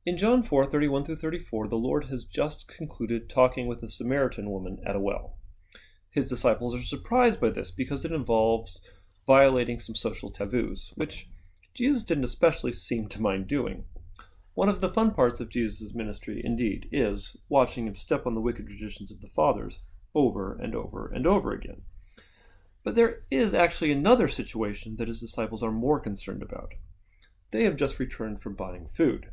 In John 4:31 through 34, the Lord has just concluded talking with a Samaritan woman at a well. His disciples are surprised by this because it involves violating some social taboos, which Jesus didn't especially seem to mind doing. One of the fun parts of Jesus' ministry, indeed, is watching him step on the wicked traditions of the fathers over and over and over again. But there is actually another situation that his disciples are more concerned about. They have just returned from buying food,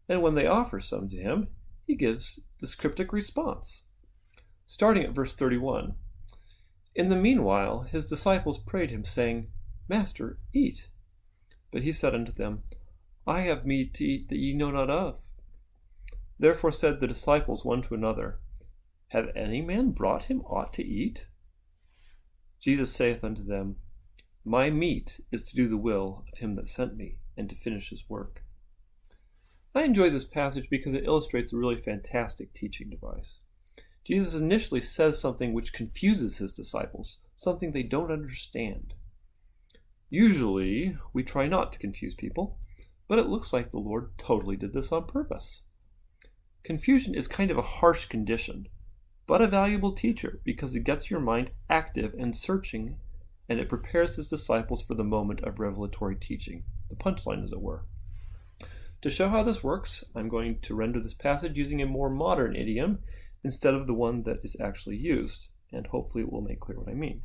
and when they offer some to him, he gives this cryptic response. Starting at verse 31, "In the meanwhile his disciples prayed him, saying, 'Master, eat.' But he said unto them, 'I have meat to eat that ye know not of.' Therefore said the disciples one to another, 'Hath any man brought him aught to eat?' Jesus saith unto them, 'My meat is to do the will of him that sent me, and to finish his work.'" I enjoy this passage because it illustrates a really fantastic teaching device. Jesus initially says something which confuses his disciples, something they don't understand. Usually, we try not to confuse people, but it looks like the Lord totally did this on purpose. Confusion is kind of a harsh condition, but a valuable teacher because it gets your mind active and searching, and it prepares his disciples for the moment of revelatory teaching, the punchline as it were. To show how this works, I'm going to render this passage using a more modern idiom instead of the one that is actually used, and hopefully it will make clear what I mean.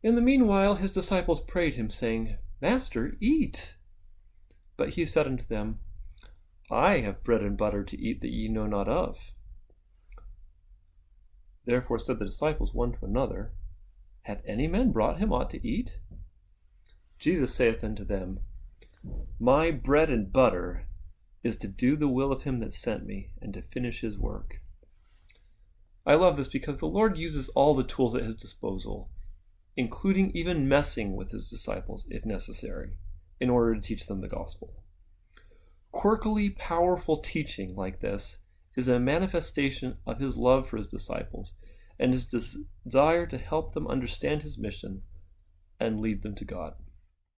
"In the meanwhile his disciples prayed him, saying, 'Master, eat.' But he said unto them, 'I have bread and butter to eat that ye know not of.' Therefore said the disciples one to another, 'Hath any man brought him aught to eat?' Jesus saith unto them, 'My bread and butter is to do the will of him that sent me, and to finish his work.'" I love this because the Lord uses all the tools at his disposal, including even messing with his disciples if necessary, in order to teach them the gospel. Quirkily powerful teaching like this is a manifestation of his love for his disciples and his desire to help them understand his mission and lead them to God.